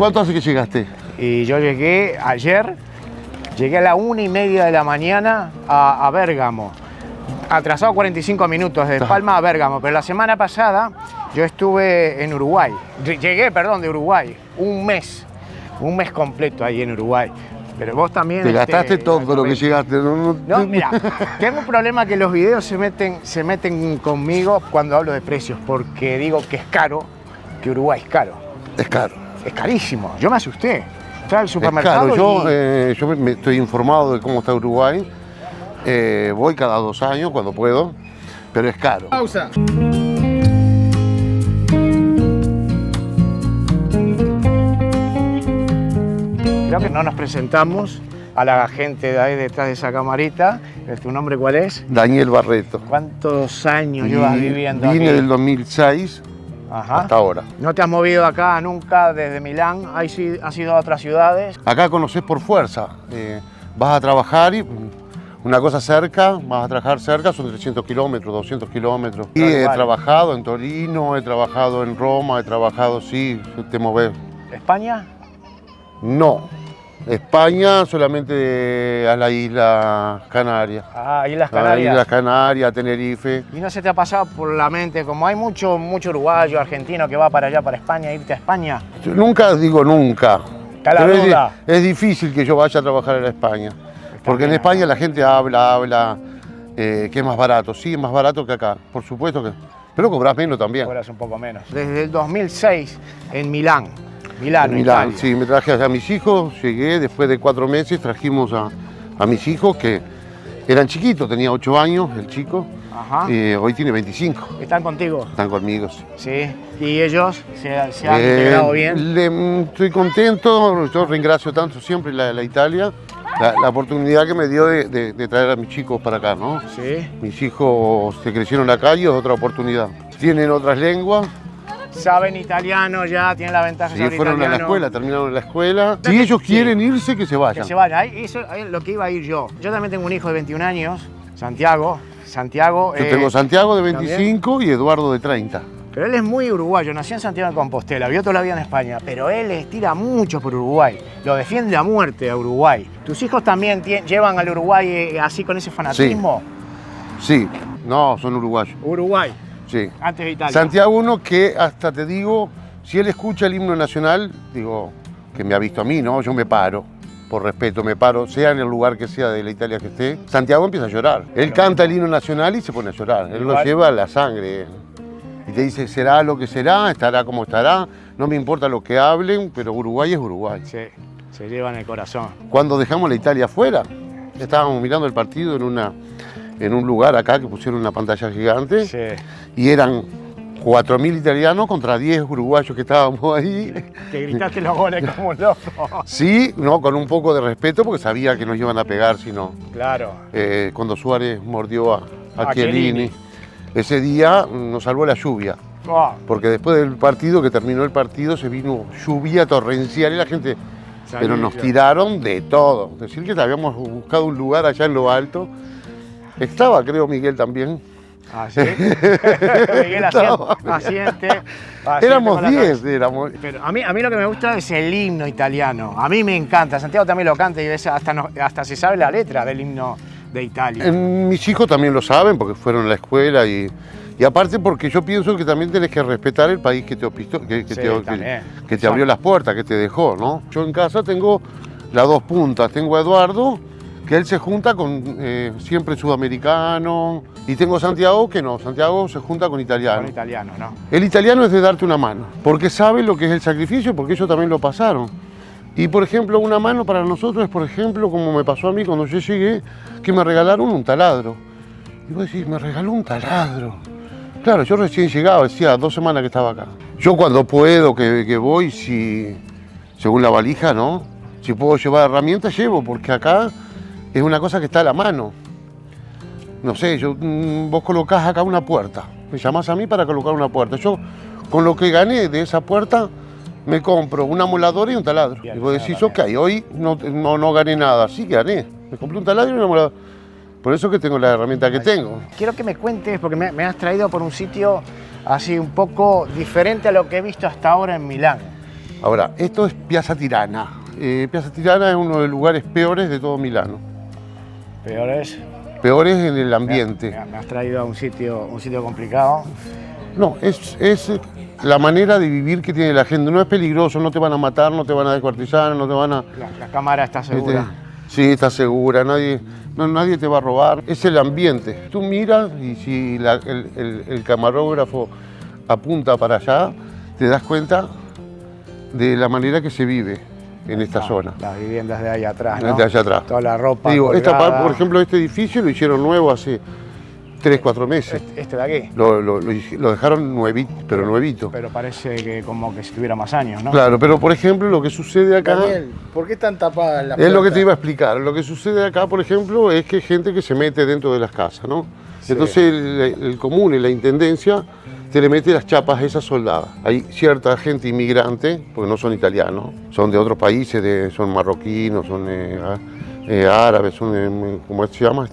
cuánto hace que llegaste? Y yo llegué ayer, llegué a la 1:30 de la mañana a Bérgamo. Atrasado 45 minutos de Palma a Bérgamo, pero la semana pasada yo estuve en Uruguay. Llegué, perdón, de Uruguay, un mes completo ahí en Uruguay. Pero vos también... Te gastaste todo lo que llegaste. No, mira, tengo un problema que los videos se meten conmigo cuando hablo de precios, porque digo que es caro, que Uruguay es caro. Es caro. Es carísimo, yo me asusté. Estaba al supermercado es caro. Yo me estoy informado de cómo está Uruguay. Voy cada 2 años cuando puedo, pero es caro. Pausa. Creo que no nos presentamos a la gente de ahí detrás de esa camarita. ¿Tu nombre cuál es? Daniel Barreto. ¿Cuántos años llevas viviendo aquí? Vine del 2006 hasta ahora. ¿No te has movido acá nunca desde Milán? ¿Has ido a otras ciudades? Acá conocés por fuerza. Vas a trabajar y una cosa cerca, vas a trabajar cerca, son 300 kilómetros, 200 kilómetros. Y he trabajado en Torino, he trabajado en Roma, he trabajado, sí, te moves. ¿España? No. España solamente a la isla Canarias. Ah, Islas Canarias. A Islas Canarias, Tenerife. ¿Y no se te ha pasado por la mente, como hay mucho uruguayo, argentino que va para allá, para España, irte a España? Yo nunca digo nunca. Está la duda. Es difícil que yo vaya a trabajar en España. Porque en España la gente habla que es más barato. Sí, es más barato que acá, por supuesto que. Pero cobras menos también. Cobras un poco menos. Desde el 2006 en Milán. Milán, Italia. Sí, me traje a mis hijos, llegué después de 4 meses, trajimos a mis hijos que eran chiquitos, tenía 8 años el chico. Ajá. Hoy tiene 25. ¿Están contigo? Están conmigo, sí. Sí. ¿Y ellos se han integrado bien? Estoy contento, yo reingrazio tanto siempre la Italia, la oportunidad que me dio de traer a mis chicos para acá, ¿no? Sí. Mis hijos se crecieron acá y es otra oportunidad. Tienen otras lenguas. Saben italiano ya, tienen la ventaja de saber fueron italiano. a la escuela, terminaron la escuela. Si ellos quieren irse, que se vayan. Que se vayan. Eso es lo que iba a ir yo. Yo también tengo un hijo de 21 años, Santiago. Yo tengo Santiago de 25 ¿también? Y Eduardo de 30. Pero él es muy uruguayo, nació en Santiago de Compostela, vivió toda la vida en España, pero él estira mucho por Uruguay, lo defiende a muerte a Uruguay. ¿Tus hijos también llevan al Uruguay así con ese fanatismo? Sí, no, son uruguayos. Uruguay. Sí. Antes de Italia. Santiago uno que hasta te digo, si él escucha el himno nacional, digo, que me ha visto a mí, ¿no? Yo me paro, por respeto, me paro, sea en el lugar que sea de la Italia que esté. Santiago empieza a llorar. Él canta el himno nacional y se pone a llorar. Él lo lleva a la sangre. Y te dice, será lo que será, estará como estará, no me importa lo que hablen, pero Uruguay es Uruguay. Sí, se lleva en el corazón. Cuando dejamos la Italia afuera, estábamos mirando el partido en un lugar acá que pusieron una pantalla gigante, sí. Y eran 4.000 italianos contra 10 uruguayos que estábamos ahí. Te gritaste los goles como un loco. Sí, no, con un poco de respeto porque sabía que nos iban a pegar si no. Claro. Cuando Suárez mordió a Chiellini. Ese día nos salvó la lluvia. Porque después del partido, que terminó el partido, se vino lluvia torrencial y la gente... Pero nos tiraron de todo. Es decir, que habíamos buscado un lugar allá en lo alto. Estaba, creo, Miguel también. ¿Ah, sí? Miguel asiente. Éramos 10. Pero a mí lo que me gusta es el himno italiano. A mí me encanta. Santiago también lo canta y hasta se sabe la letra del himno de Italia. Mis hijos también lo saben porque fueron a la escuela y aparte porque yo pienso que también tenés que respetar el país que te abrió las puertas, que te dejó, ¿no? Yo en casa tengo las dos puntas. Tengo a Eduardo, que él se junta con siempre sudamericano, y tengo a Santiago que no, Santiago se junta con italiano. Con italiano, ¿no? El italiano es de darte una mano, porque sabe lo que es el sacrificio, porque ellos también lo pasaron. Y por ejemplo, una mano para nosotros es, por ejemplo, como me pasó a mí cuando yo llegué, que me regalaron un taladro. Y vos decís, me regaló un taladro. Claro, yo recién llegaba, decía 2 semanas que estaba acá. Yo cuando puedo, que voy, según la valija, ¿no? Si puedo llevar herramientas, llevo, porque acá es una cosa que está a la mano. No sé, vos colocás acá una puerta, me llamás a mí para colocar una puerta. Yo, con lo que gané de esa puerta, me compro un amolador y un taladro. Y vos decís, ok, hoy no gané nada, sí gané. Me compré un taladro y un amolador. Por eso que tengo la herramienta que tengo. Quiero que me cuentes, porque me has traído por un sitio así un poco diferente a lo que he visto hasta ahora en Milán. Ahora, esto es Piazza Tirana. Piazza Tirana es uno de los lugares peores de todo Milano. Peores. Peores en el ambiente. Me has traído a un sitio complicado. No, es la manera de vivir que tiene la gente. No es peligroso, no te van a matar, no te van a descuartizar, no te van a... La cámara está segura. Sí, está segura, nadie te va a robar. Es el ambiente. Tú miras y si el camarógrafo apunta para allá, te das cuenta de la manera que se vive en esta zona. Las viviendas de ahí atrás, ¿no? De allá atrás. Toda la ropa Digo, colgada. por ejemplo, este edificio lo hicieron nuevo hace 3, 4 meses. Este de aquí. Lo dejaron nuevito, pero nuevito. Pero parece que como que si tuviera más años, ¿no? Claro, pero por ejemplo, lo que sucede acá... Daniel, ¿por qué están tapadas las Es lo que puertas? te iba a explicar. Lo que sucede acá, por ejemplo, es que hay gente que se mete dentro de las casas, ¿no? Sí. Entonces el común y la intendencia te le mete las chapas a esas soldadas. Hay cierta gente inmigrante, porque no son italianos, son de otros países, son marroquinos, son árabes, son, ¿cómo se llama?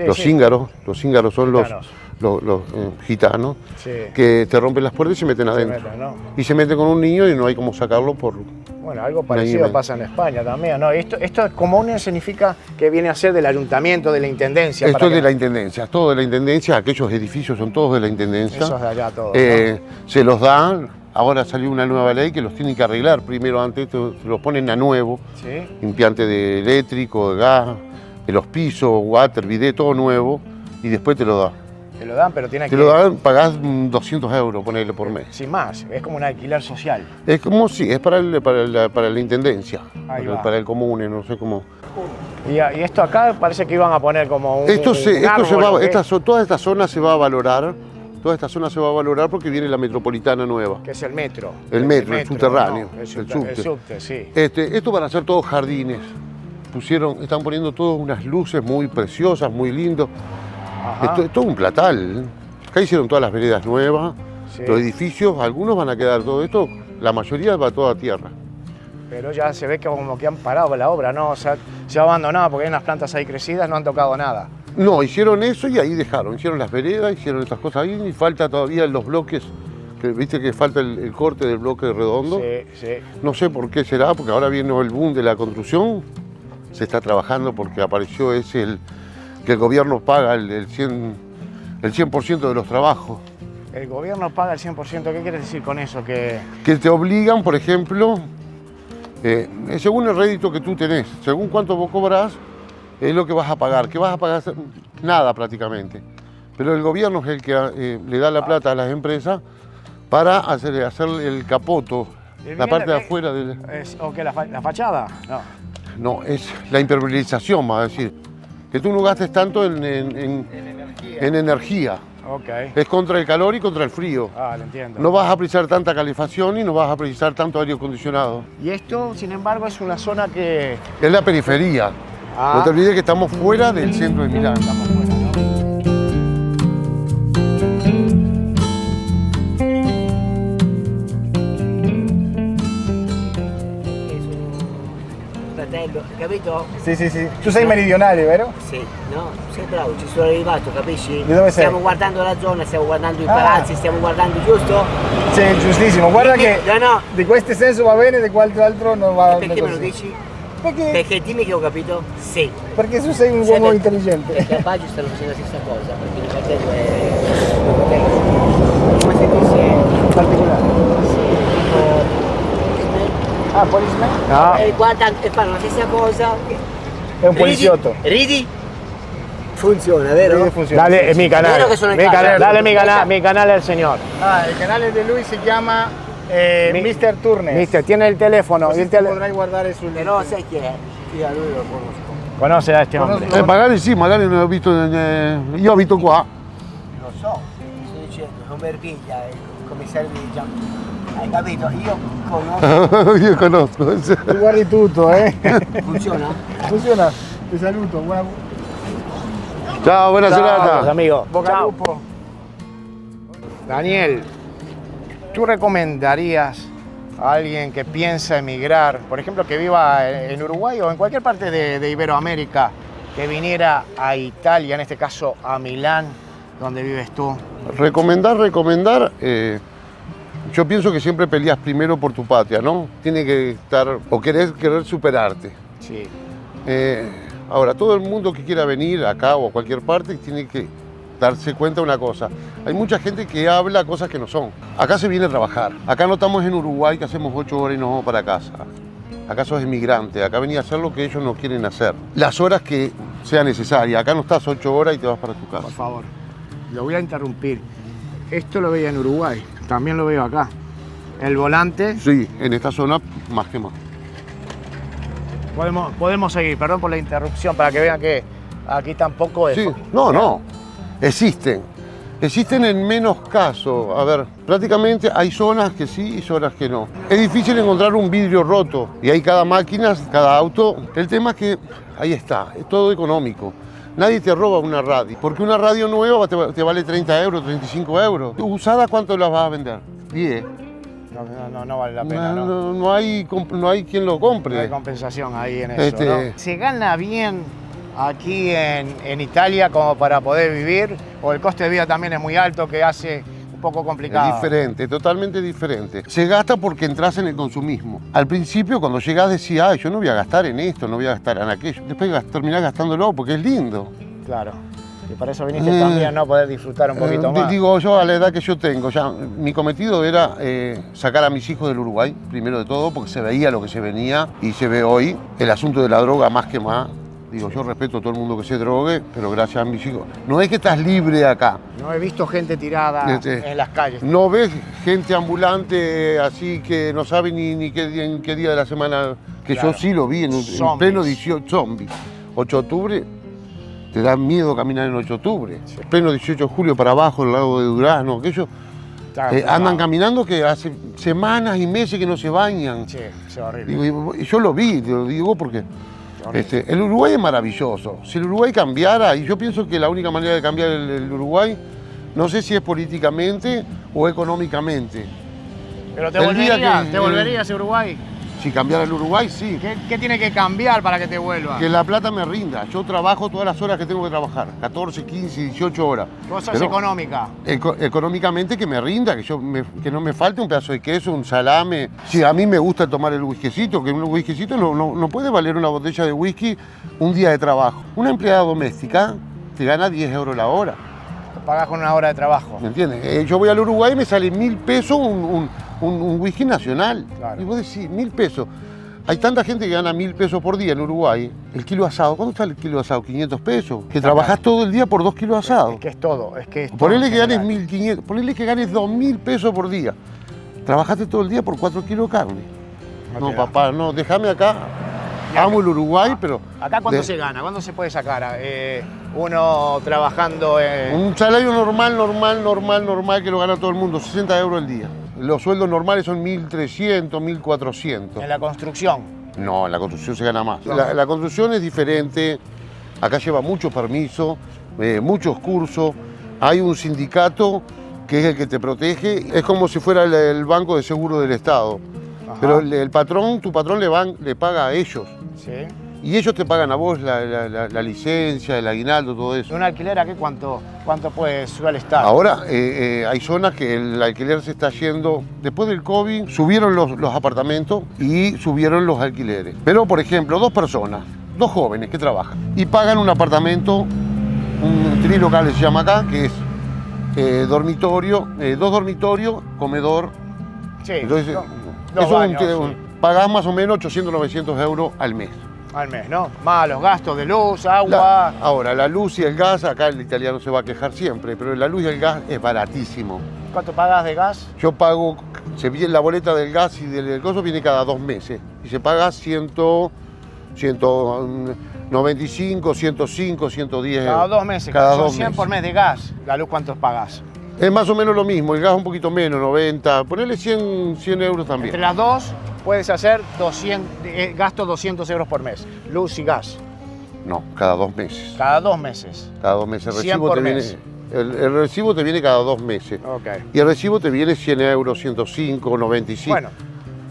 Los cíngaros son los gitanos, Sí. que te rompen las puertas y se meten adentro. meten, ¿no? Y se meten con un niño y no hay cómo sacarlo por... Bueno, algo parecido pasa en España también, ¿no? Esto común significa que viene a ser del ayuntamiento, de la intendencia. Esto es de la intendencia, todo de la intendencia, aquellos edificios son todos de la intendencia. Esos de allá todos, Se los dan, ahora salió una nueva ley que los tienen que arreglar. Primero antes te los ponen a nuevo, ¿Sí? limpiante de eléctrico, de gas, de los pisos, water, bidet, todo nuevo, y después te lo dan. Te lo dan, pero tiene Te que... lo dan, pagás 200 euros, ponerle por mes. Sin más, es como un alquiler social. Es como si, es para la intendencia, Ahí va. para el común, no sé cómo. Y esto acá parece que iban a poner como un Esto se árbol, va, ¿o qué? toda esta zona se va a valorar. Toda esta zona se va a valorar porque viene la metropolitana nueva. Que es el metro. El metro, el subterráneo, ¿no? el El subte. subte, sí. Esto van a ser todos jardines. Están poniendo todas unas luces muy preciosas, muy lindos. Ajá. Esto es todo un platal. Acá hicieron todas las veredas nuevas, Sí. los edificios, algunos van a quedar todo esto, la mayoría va toda a tierra. Pero ya se ve que como que han parado la obra, ¿no? O sea, se ha abandonado porque hay unas plantas ahí crecidas, no han tocado nada. No, hicieron eso y ahí dejaron, hicieron las veredas, hicieron estas cosas ahí y falta todavía los bloques, que viste que falta el corte del bloque redondo. Sí, sí. No sé por qué será, porque ahora viene el boom de la construcción, se está trabajando porque apareció que el gobierno paga el 100% de los trabajos. El gobierno paga el 100%, ¿qué quieres decir con eso? Que Que te obligan, por ejemplo, según el rédito que tú tenés, según cuánto vos cobrás, es lo que vas a pagar, que vas a pagar nada prácticamente. Pero el gobierno es el que le da la plata a las empresas para hacer el capoto, la parte de afuera del... ¿O qué, la fachada? No. No, es la impermeabilización, va a decir. Que tú no gastes tanto en energía. Ok. Es contra el calor y contra el frío. Ah, lo entiendo. No vas a precisar tanta calefacción y no vas a precisar tanto aire acondicionado. Y esto, sin embargo, es una zona que... Es la periferia. Ah. No te olvides que estamos fuera del centro de Milán. Estamos fuera, ¿no? Fratello, capito? Sì, sì, sì. Tu sei meridionale, vero? Sì, no, sei bravo, ci sono arrivato, capisci? Di dove sei? Stiamo guardando la zona, stiamo guardando i Ah. palazzi, stiamo guardando, giusto? Sì, giustissimo. Guarda che No, no, di questo senso va bene, di quell'altro non va perché me lo così. dici? Perché, Perché dimmi che ho capito? Sì. perché tu sei un Sai uomo per- intelligente. Perché a Baggio stanno facendo la stessa cosa, perché mio fratello è... come se disse... Particolare. Sì, tipo... Ah, policeman? No. E guarda, e fanno la stessa cosa. È un poliziotto. Ridi? Funziona, vero? Vedi, funziona. Dale, mi canale. Vero che sono in Mi casa. canale, dale mi canale al señor. Ah, il canale di lui si chiama Mr. Turner. Mister, tiene il telefono. Così Il ti tele- potrai guardare sul... Però sai chi è? Io a lui lo conosco. Conoce a este hombre. Magari sì, magari non ho visto... io abito qua. Lo so, ti sto dicendo, non meraviglia, il commissario di Gian. Hai capito? Io conosco. Io conosco. Tu guardi tutto, eh? Funziona? Funziona. Ti saluto. Buona... Ciao, buona Chao, serata. amigos. Bocca al Chao. lupo. Daniel, ¿tú recomendarías a alguien que piensa emigrar, por ejemplo, que viva en Uruguay o en cualquier parte de Iberoamérica, que viniera a Italia, en este caso a Milán, donde vives tú? Recomendar, yo pienso que siempre peleas primero por tu patria, ¿no? Tiene que estar, o querer superarte. Sí. Ahora, todo el mundo que quiera venir acá o a cualquier parte tiene que darse cuenta de una cosa. Hay mucha gente que habla cosas que no son. Acá se viene a trabajar. Acá no estamos en Uruguay que hacemos 8 horas y nos vamos para casa. Acá sos inmigrante. Acá venís a hacer lo que ellos no quieren hacer. Las horas que sea necesaria. Acá no estás 8 horas y te vas para tu casa. Por favor, lo voy a interrumpir. Esto lo veía en Uruguay, también lo veo acá. El volante. Sí, en esta zona más que más. Podemos seguir, perdón por la interrupción, para que vean que aquí tampoco es. Sí, no. Existen. Existen en menos casos. A ver, prácticamente hay zonas que sí y zonas que no. Es difícil encontrar un vidrio roto. Y hay cada máquina, cada auto. El tema es que ahí está, es todo económico. Nadie te roba una radio. Porque una radio nueva te vale 30 euros, 35 euros. ¿Usada cuánto la vas a vender? 10. No vale la pena, ¿no? No hay quien lo compre. No hay compensación ahí en eso, ¿no? ¿Se gana bien aquí en Italia como para poder vivir? ¿O el coste de vida también es muy alto que hace un poco complicado? Es diferente, totalmente diferente. Se gasta porque entras en el consumismo. Al principio, cuando llegás, decías, ay, yo no voy a gastar en esto, no voy a gastar en aquello. Después terminás gastándolo porque es lindo. Claro. Y para eso viniste también, ¿no? Poder disfrutar un poquito más. Digo, yo a la edad que yo tengo, ya mi cometido era sacar a mis hijos del Uruguay, primero de todo, porque se veía lo que se venía y se ve hoy. El asunto de la droga más que más. Digo, yo respeto a todo el mundo que se drogue, pero gracias a mis hijos. No es que estás libre acá. No he visto gente tirada en las calles. No ves gente ambulante así que no sabe ni en qué día de la semana, que Claro. yo sí lo vi en pleno 18 zombies. 8 de octubre, te da miedo caminar en 8 de octubre. Sí. Pleno 18 de julio para abajo, el lago de Durazno, aquellos andan caminando que hace semanas y meses que no se bañan. Sí, es horrible. Y yo lo vi, te lo digo porque el Uruguay es maravilloso. Si el Uruguay cambiara, y yo pienso que la única manera de cambiar el Uruguay, no sé si es políticamente o económicamente. Pero te el día volverías, que- ¿te volverías a Uruguay? Si cambiara el Uruguay, sí. ¿Qué tiene que cambiar para que te vuelva? Que la plata me rinda. Yo trabajo todas las horas que tengo que trabajar, 14, 15, 18 horas. Vos sos Pero económica. económicamente que me rinda, que no me falte un pedazo de queso, un salame. Si a mí me gusta tomar el whiskycito, que un whiskycito no puede valer una botella de whisky un día de trabajo. Una empleada doméstica te gana 10 euros la hora. Pagás con una hora de trabajo. ¿Me entiendes? Yo voy al Uruguay y me sale 1.000 pesos un whisky nacional. Claro. Y vos decís, 1.000 pesos. Hay tanta gente que gana 1.000 pesos por día en Uruguay. El kilo asado, ¿cuánto está el kilo asado? 500 pesos. Que trabajás todo el día por 2 kilos asados. Es que es todo, es que es todo Ponele en que ganes general. 1.500, ponele que ganes 2.000 pesos por día. Trabajaste todo el día por 4 kilos de carne. No No, te da. papá, no, déjame acá. Amo el Uruguay, pero... ¿Acá cuánto se gana? ¿Cuánto se puede sacar? Uno trabajando en... Un salario normal que lo gana todo el mundo, 60 euros al día. Los sueldos normales son 1.300, 1.400. en la construcción. No, en la construcción se gana más. La construcción es diferente. Acá lleva muchos permisos, muchos cursos. Hay un sindicato que es el que te protege. Es como si fuera el banco de seguro del Estado. Ajá. Pero el patrón, tu patrón le paga a ellos. Sí. Y ellos te pagan a vos la licencia, el aguinaldo, todo eso. ¿Un alquiler aquí cuánto suele estar? Ahora hay zonas que el alquiler se está yendo. Después del COVID subieron los apartamentos y subieron los alquileres. Pero, por ejemplo, 2 personas, 2 jóvenes que trabajan y pagan un apartamento, un trilocal se llama acá, que es dormitorio, 2 dormitorios, comedor. Sí, Entonces, dos eso baños, sí. pagás más o menos 800, 900 euros al mes. Al mes, ¿no? Más los gastos de luz, agua... Ahora, la luz y el gas, acá el italiano se va a quejar siempre, pero la luz y el gas es baratísimo. ¿Cuánto pagas de gas? Yo pago, la boleta del gas y del coso viene cada 2 meses y se paga 195, 105, 110 Cada 2 meses. Cada Son 2 100 meses. por mes de gas. ¿La luz cuántos pagas? Es más o menos lo mismo, el gas un poquito menos, 90, ponele 100 euros también. Entre las dos puedes hacer gasto 200 euros por mes. Luz y gas. No, cada 2 meses. Cada 2 meses. Cada 2 meses. El 100 recibo por te viene, mes. el recibo te viene cada 2 meses. Ok. Y el recibo te viene 100 euros, 105, 95. Bueno,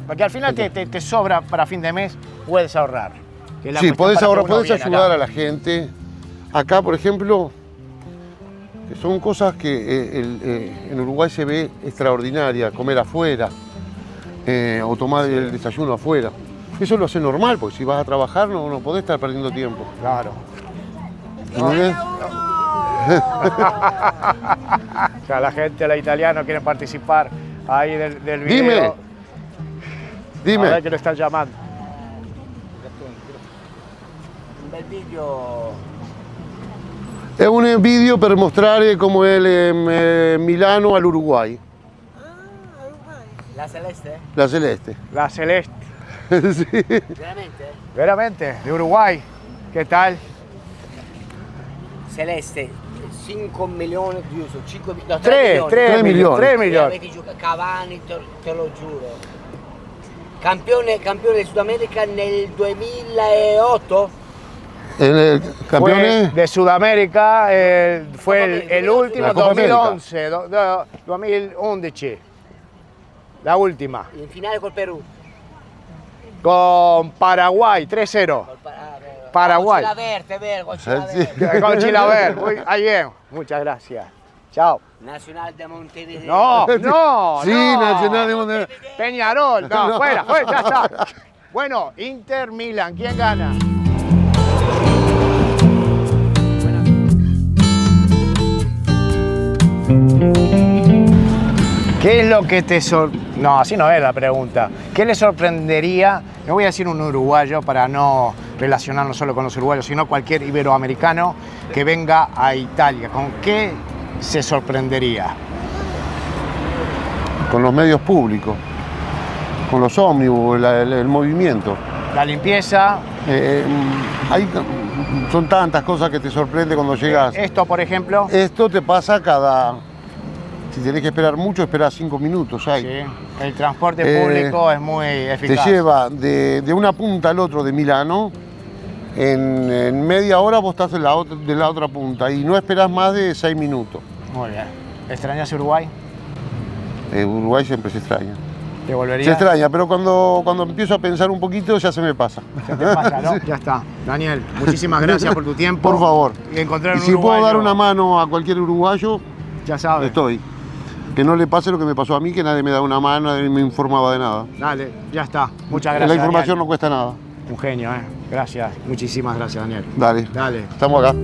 porque al final te sobra para fin de mes, puedes ahorrar. Que es la Sí, cuestión podés para que ahorrar, uno podés viene ayudar acá. a la gente. Acá, por ejemplo, que son cosas que en Uruguay se ve extraordinaria, comer afuera, o tomar el desayuno afuera. Eso lo hace normal, porque si vas a trabajar no podés estar perdiendo tiempo. Claro. ¿Entendés? O sea, la gente, los italianos quieren participar ahí del video. Dime. A Dime. ver que lo están llamando. Un bel video. È un video per mostrare come Milano all'Uruguay, La celeste? la celeste. La Celeste. Sì. Veramente? Veramente, de Uruguay. ¿Qué tal? Celeste, 5 milioni di uso, 5 no, 3 3 milioni. 3 milioni. Avete giocato Cavani, te lo giuro. Campione di Sud America nel 2008? El campeone Fue de Sudamérica, fue el último, La Copa América. 2011, 2011. La última. In finale col Perù. Con Paraguay, 3-0. Paraguay. Con Chilavert, è vero, con sì. Chilavert. Con Chilaver. Muy bien. Muchas gracias. Chao. Nacional de Montevideo. No, no, Sí, no. Nacional de Montevideo. Peñarol. No, No. fuera, ya está. Bueno, Inter Milan, ¿quién gana? ¿Qué es lo que te No, así no es la pregunta. ¿Qué le sorprendería? No voy a decir un uruguayo para no relacionarnos solo con los uruguayos, sino cualquier iberoamericano que venga a Italia. ¿Con qué se sorprendería? con los medios públicos, con los ómnibus, el movimiento. La limpieza. Son tantas cosas que te sorprende cuando llegas. Esto, por ejemplo. Esto te pasa si tenés que esperar mucho, esperás 5 minutos. Hay. Sí, el transporte público es muy Te eficaz. lleva de una punta al otro de Milano, en media hora vos estás de la otra punta y no esperás más de 6 minutos. Muy bien. ¿Extrañas Uruguay? Uruguay siempre se extraña. ¿Te volverías? Se extraña, pero cuando empiezo a pensar un poquito ya se me pasa. Ya te pasa, ¿no? Ya está. Daniel, muchísimas gracias por tu tiempo. Por favor. Y encontrar Y un si puedo uruguayo, dar una mano a cualquier uruguayo, ya sabes. estoy. Que no le pase lo que me pasó a mí, que nadie me da una mano, nadie me informaba de nada. Dale, ya está. Muchas gracias. La información Daniel. no cuesta nada. Un genio, ¿eh? Gracias. Muchísimas gracias, Daniel. Dale. Dale. Estamos acá.